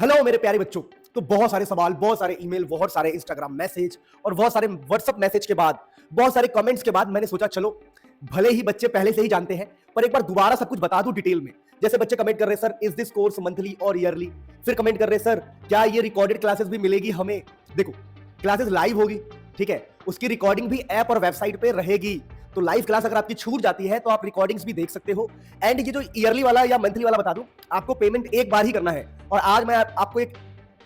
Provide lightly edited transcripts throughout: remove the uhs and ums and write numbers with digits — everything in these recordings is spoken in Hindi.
हेलो मेरे प्यारे बच्चों। तो बहुत सारे सवाल, बहुत सारे ईमेल, बहुत सारे इंस्टाग्राम मैसेज और बहुत सारे व्हाट्सएप मैसेज के बाद, बहुत सारे कमेंट्स के बाद मैंने सोचा चलो भले ही बच्चे पहले से ही जानते हैं पर एक बार दोबारा सब कुछ बता दूं डिटेल में। जैसे बच्चे कमेंट कर रहे हैं sir is this course monthly और ईयरली, फिर कमेंट कर रहे हैं सर क्या ये रिकॉर्डेड क्लासेस भी मिलेगी हमें। देखो क्लासेस लाइव होगी, ठीक है, उसकी रिकॉर्डिंग भी ऐप और वेबसाइट पे रहेगी। तो लाइव क्लास अगर आपकी छूट जाती है तो आप रिकॉर्डिंग्स भी देख सकते हो। एंड ये जो ईयरली वाला या मंथली वाला बता दूं, आपको पेमेंट एक बार ही करना है। और आज मैं आपको एक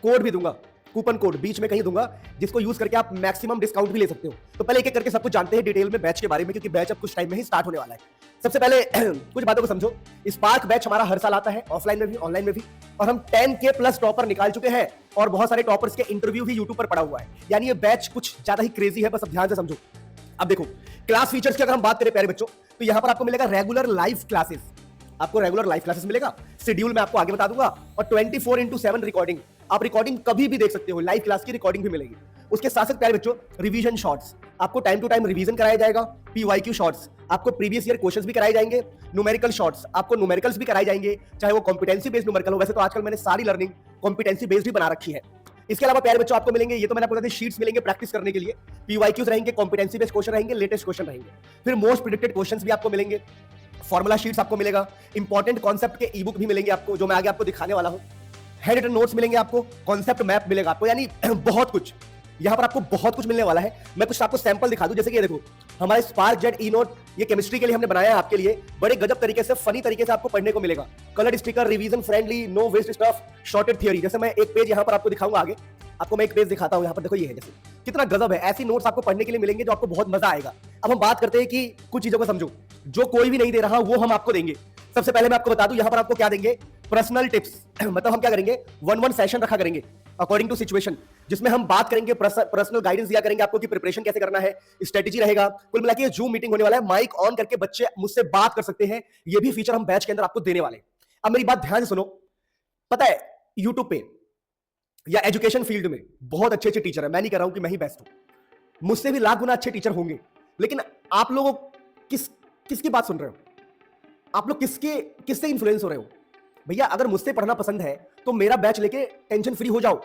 कोड भी दूंगा, कूपन कोड बीच में कहीं दूंगा, जिसको यूज करके आप मैक्सिमम डिस्काउंट भी ले सकते हो। तो पहले एक एक करके सब कुछ जानते हैं डिटेल में बैच के बारे में, क्योंकि बैच अब कुछ टाइम में ही स्टार्ट होने वाला है। सबसे पहले कुछ बातों को समझो। स्पार्क बैच हमारा हर साल आता है, ऑफलाइन में भी ऑनलाइन में भी, और हम 10K प्लस टॉपर निकाल चुके हैं और बहुत सारे टॉपर्स के इंटरव्यू भी यूट्यूब पर पड़ा हुआ है। यानी ये बैच कुछ ज्यादा ही क्रेजी है, बस अब ध्यान से समझो। अब देखो क्लास फीचर्स की अगर हम बात करें प्यारे बच्चों, तो यहां पर आपको मिलेगा रेगुलर लाइव क्लासेस। आपको रेगुलर लाइव क्लासेस मिलेगा, शेड्यूल मैं आपको आगे बता दूंगा, और 24/7 रिकॉर्डिंग। आप रिकॉर्डिंग कभी भी देख सकते हो, लाइव क्लास की रिकॉर्डिंग भी मिलेगी। उसके साथ साथ प्यारे बच्चों रिवीजन शॉर्ट्स, आपको टाइम टू टाइम रिवीजन कराया जाएगा। PYQ शॉर्ट्स, आपको प्रीवियस ईयर क्वेश्चंस भी कराए जाएंगे। न्यूमेरिकल शॉर्ट्स, आपको न्यूमेरिकल्स भी कराए जाएंगे, चाहे वो कॉम्पिटेंसी बेस्ड न्यूमेरिकल हो। वैसे तो आजकल मैंने सारी लर्निंग कॉम्पिटेंसी बेस्ड ही बना रखी है। इसके अलावा प्यारे बच्चों आपको मिलेंगे, ये तो मैंने आपको बता दी, शीट्स मिलेंगे प्रैक्टिस करने के लिए। PYQs रहेंगे, कॉम्पिटेंसी बेस्ड क्वेश्चन रहेंगे, लेटेस्ट क्वेश्चन रहेंगे। फिर मोस्ट प्रिडिक्टेड क्वेश्चंस भी आपको मिलेंगे, फॉर्मूला शीट्स आपको मिलेगा, इंपॉर्टेंट कॉन्सेप्ट के ई बुक भी मिलेंगे आपको, जो मैं आगे आपको दिखाने वाला हूं। हैंड रिटन नोट्स मिलेंगे आपको, कॉन्सेप्ट मैप मिलेगा आपको, यानी बहुत कुछ यहां पर आपको बहुत कुछ मिलने वाला है। मैं कुछ आपको सैंपल दिखा दूं, जैसे कि ये देखो हमारे स्पार्क जेट ई नोट, ये केमिस्ट्री के लिए हमने बनाया है आपके लिए। बड़े गजब तरीके से, फनी तरीके से आपको पढ़ने को मिलेगा। Coloured sticker, revision friendly, no waste stuff, shorted theory. जैसे मैं एक पेज यहां पर आपको दिखाऊंगा आगे, आपको मैं एक पेज दिखाता हूं, यहां पर देखो ये है, जैसे कितना गजब है। ऐसी नोट्स आपको पढ़ने के लिए मिलेंगे जो आपको बहुत मजा आएगा। अब हम बात करते हैं कि कुछ चीजों को समझो जो कोई भी नहीं दे रहा, वो हम आपको देंगे। सबसे पहले मैं आपको बता दूं यहां पर आपको क्या देंगे, पर्सनल टिप्स। मतलब हम क्या करेंगे, 1-1 सेशन रखा करेंगे अकॉर्डिंग टू सिचुएशन, जिसमें हम बात करेंगे, पर्सनल गाइडेंस दिया करेंगे आपको कि प्रिपरेशन कैसे करना है, स्ट्रेटेजी रहेगा। कुल मिला के जूम मीटिंग होने वाला है, माइक ऑन करके बच्चे मुझसे बात कर सकते हैं। ये भी फीचर हम बैच के अंदर आपको देने वाले हैं। अब मेरी बात ध्यान से सुनो। पता है यूट्यूब पे या एजुकेशन फील्ड में बहुत अच्छे अच्छे टीचर है, मैं नहीं कह रहा हूं कि मैं ही बेस्ट हूं, मुझसे भी लाख गुना अच्छे टीचर होंगे। लेकिन आप लोग किसकी बात सुन रहे हो? आप लोग किससे इन्फ्लुएंस हो रहे हो? भैया अगर मुझसे पढ़ना पसंद है तो मेरा बैच लेके टेंशन फ्री हो जाओ।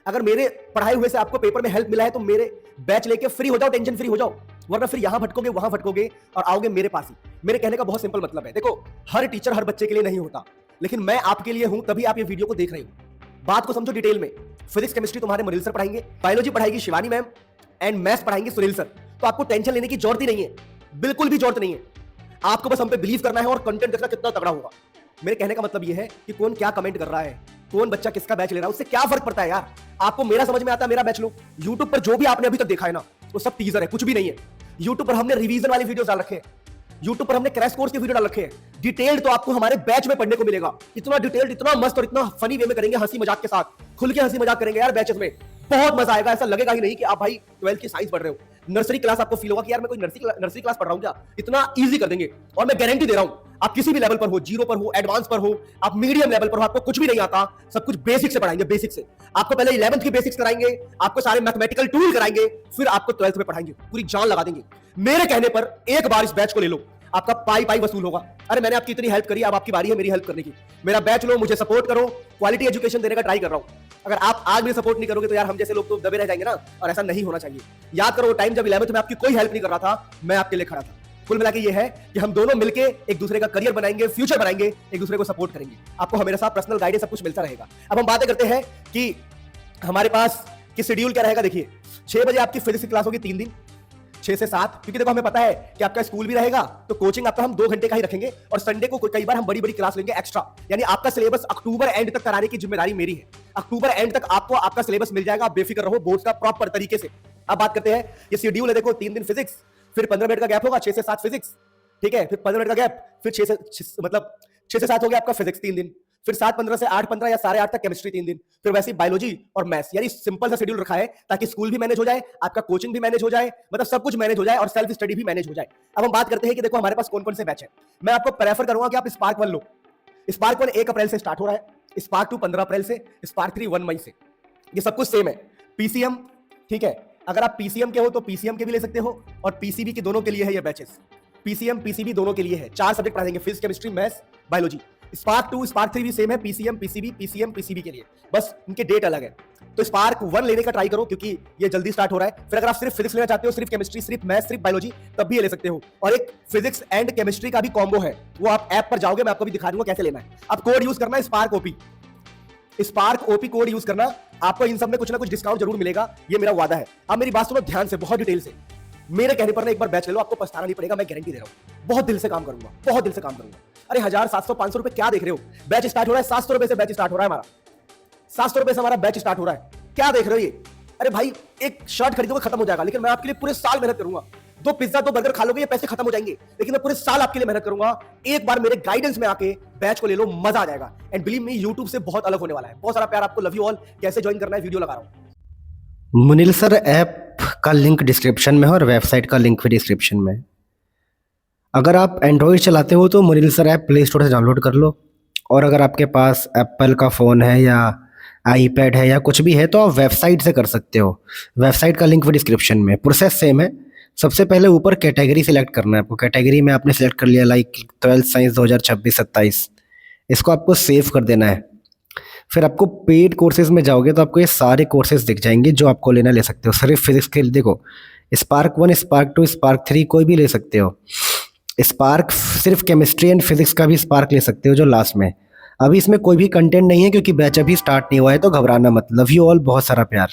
अगर मेरे पढ़ाए हुए से आपको पेपर में हेल्प मिला है तो मेरे बैच लेके फ्री हो जाओ, टेंशन फ्री हो जाओ। वरना फिर यहां भटकोगे, वहां भटकोगे और आओगे मेरे पास ही। मेरे कहने का बहुत सिंपल मतलब है, देखो हर टीचर हर बच्चे के लिए नहीं होता, लेकिन मैं आपके लिए हूं, तभी आप ये वीडियो को देख रहे हो। बात को समझो डिटेल में। फिजिक्स केमिस्ट्री तुम्हारे मरील सर पढ़ाएंगे, बायोलॉजी पढ़ाएगी शिवानी मैम, एंड मैथ्स पढ़ाएंगे सुनील सर। तो आपको टेंशन लेने की जरूरत ही नहीं है, बिल्कुल भी जरूरत नहीं है। आपको बस हम पे बिलीव करना है और कंटेंट देखना कितना तगड़ा होगा। मेरे कहने का मतलब यह है कि कौन क्या कमेंट कर रहा है, कौन बच्चा किसका बैच ले रहा है, उससे क्या फर्क पड़ता है यार। आपको मेरा समझ में आता है, मेरा बैच लो। यूट्यूब पर जो भी आपने अभी तक देखा है ना, वो सब टीजर है, कुछ भी नहीं है। यूट्यूब पर हमने रिवीजन वाली वीडियो डाल रखे हैं, यूट्यूब पर हमने क्रैश कोर्स की वीडियो डाल रखे हैं। डिटेल्ड तो आपको हमारे बैच में पढ़ने को मिलेगा। इतना डिटेल्ड, इतना मस्त और इतना फनी वे में करेंगे, हंसी मजाक के साथ, खुल के हंसी मजाक करेंगे यार बैचेस में। बहुत मजा आएगा, ऐसा लगेगा ही नहीं कि आप भाई 12th की साइंस पढ़ रहे हो। नर्सरी क्लास आपको फील होगा कि यार मैं कोई नर्सरी क्लास पढ़ रहा हूं क्या। इतना इजी कर देंगे, और मैं गारंटी दे रहा हूं आप किसी भी लेवल पर हो, जीरो पर हो, एडवांस पर हो, आप मीडियम लेवल पर हो, आपको कुछ भी नहीं आता, सब कुछ बेसिक से पढ़ाएंगे। बेसिक से आपको पहले 11th की बेसिक्स कराएंगे, आपको सारे मैथमेटिकल टूल कराएंगे, फिर आपको 12th में पढ़ाएंगे, पूरी जान लगा देंगे। मेरे कहने पर एक बार इस बैच को ले लो, आपका पाई वसूल होगा। अरे मैंने आपकी इतनी हेल्प करी, अब आपकी बारी है मेरी हेल्प करने की। मेरा बैच लो, मुझे सपोर्ट करो, क्वालिटी एजुकेशन देने का ट्राई कर रहा हूं। अगर आप आज भी सपोर्ट नहीं करोगे तो यार हम जैसे लोग तो दबे रह जाएंगे ना, और ऐसा नहीं होना चाहिए। याद करो टाइम जब 11th में आपकी कोई हेल्प नहीं कर रहा था, मैं आपके लिए खड़ा था। कुल मिला के ये है कि हम दोनों मिलके एक दूसरे का करियर बनाएंगे, फ्यूचर बनाएंगे, एक दूसरे को सपोर्ट करेंगे। आपको हमारे साथ पर्सनल गाइडेंस सब कुछ मिलता रहेगा। अब हम बातें करते हैं कि हमारे पास कि शेड्यूल क्या रहेगा। देखिए 6 बजे आपकी फिजिक्स की क्लास होगी 3 दिन, 6 से 7, क्योंकि देखो हमें पता है कि आपका स्कूल भी रहेगा, तो कोचिंग आपका हम 2 घंटे का ही रखेंगे, और संडे को कई बार हम बड़ी क्लास लेंगे एक्स्ट्रा। यानी आपका सिलेबस अक्टूबर एंड तक कराने की जिम्मेदारी मेरी है। अक्टूबर एंड तक आपको आपका सिलेबस मिल जाएगा, आप बेफिक्र रहो, बोर्ड का प्रॉपर तरीके से। अब बात करते हैं, ये शेड्यूल है, देखो 3 दिन फिजिक्स, फिर 15 मिनट का गैप होगा, 6 से 7 फिजिक्स, ठीक है, फिर 15 मिनट का गैप, फिर 6 से 7 हो गया आपका फिजिक्स 3 दिन, फिर 7:15 से 8:15 या 8:30 तक केमिस्ट्री 3 दिन, फिर वैसे बायोलॉजी और मैथ्स। यानी सिंपल सा शेड्यूल रखा है ताकि स्कूल भी मैनेज हो जाए, आपका कोचिंग भी मैनेज हो जाए, मतलब सब कुछ मैनेज हो जाए और सेल्फ स्टडी भी मैनेज हो जाए। अब हम बात करते हैं कि देखो हमारे पास कौन कौन से बैच है। मैं आपको प्रेफर करूंगा कि आप स्पार्क 1 लो। स्पार्क 1 1 अप्रैल से स्टार्ट हो रहा है, स्पार्क 2 15 अप्रैल से, स्पार्क 3 1 मई से। ये सब कुछ सेम है। पीसीएम, ठीक है, अगर आप पीसीएम के हो तो पीसीएम के भी ले सकते हो, और पीसीबी के दोनों के लिए है ये बैचेस। पीसीएम पीसीबी दोनों के लिए है। 4 सब्जेक्ट पढ़ाएंगे, physics chemistry maths biology. Spark 2 spark 3 भी सेम है, पीसीएम पीसीबी पीसीएम पीसीबी के लिए, बस इनके डेट अलग है। तो स्पार्क 1 लेने का ट्राई करो क्योंकि ये जल्दी स्टार्ट हो रहा है। फिर अगर आप सिर्फ फिजिक्स लेना चाहते हो, सिर्फ केमिस्ट्री, सिर्फ मैथ्स, सिर्फ बायोलॉजी, तब भी ये ले सकते हो। और एक फिजिक्स एंड केमिस्ट्री का भी कॉम्बो है, वो आप ऐप पर जाओगे, मैं आपको भी दिखा दूंगा कैसे लेना है। आप कोड यूज करना है spark OP, spark OP code use करना, आपको इन सब में कुछ ना कुछ डिस्काउंट जरूर मिलेगा, ये मेरा वादा है। अब मेरी बात सुनो ध्यान से, बहुत डिटेल से। मेरे कहने पर ना एक बार बैच ले लो, आपको पछताना नहीं पड़ेगा, मैं गारंटी दे रहा हूं। बहुत दिल से काम करूंगा, बहुत दिल से काम करूंगा। अरे 1000 700 500 रुपए क्या देख रहे हो? बैच स्टार्ट हो रहा है 700 रुपए से, बैच स्टार्ट हो रहा है हमारा 700 रुपए से, हमारा बैच स्टार्ट हो रहा है। क्या देख रहे हो ये? अरे भाई एक शर्ट खरीदोगे खत्म हो जाएगा, लेकिन मैं आपके लिए पूरे साल मेहनत करूंगा। 2 पिज्जा 2 बर्गर खा लोगे, ये पैसे खत्म हो जाएंगे, लेकिन मैं पूरे साल आपके लिए मेहनत करूंगा। एक बार मेरे गाइडेंस में आके बैच को ले लो, मजा आ जाएगा। एंड बिलीव मी, यूट्यूब से बहुत अलग होने वाला है। बहुत सारा प्यार आपको, लव यू ऑल। कैसे ज्वाइन करना है वीडियो लगा रहा हूं। मुनील सर ऐप का लिंक डिस्क्रिप्शन में है और वेबसाइट का लिंक भी डिस्क्रिप्शन में है। अगर आप एंड्रॉयड चलाते हो तो Munil sir app play store से डाउनलोड कर लो, और अगर आपके पास एप्पल का फ़ोन है या आईपैड है या कुछ भी है तो आप वेबसाइट से कर सकते हो। वेबसाइट का लिंक भी डिस्क्रिप्शन में। प्रोसेस सेम है। सबसे पहले ऊपर कैटेगरी सिलेक्ट करना है आपको। कैटेगरी में आपने सेलेक्ट कर लिया लाइक 12th साइंस 2026-27, इसको आपको सेव कर देना है। फिर आपको पेड कोर्सेज में जाओगे तो आपको ये सारे कोर्सेज दिख जाएंगे जो आपको लेना ले सकते हो। सिर्फ फिजिक्स के लिए देखो, स्पार्क 1 स्पार्क 2 स्पार्क 3 कोई भी ले सकते हो। स्पार्क सिर्फ केमिस्ट्री एंड फिजिक्स का भी स्पार्क ले सकते हो जो लास्ट में। अभी इसमें कोई भी कंटेंट नहीं है क्योंकि बैच अभी स्टार्ट नहीं हुआ है, तो घबराना मत। लव यू ऑल, बहुत सारा प्यार।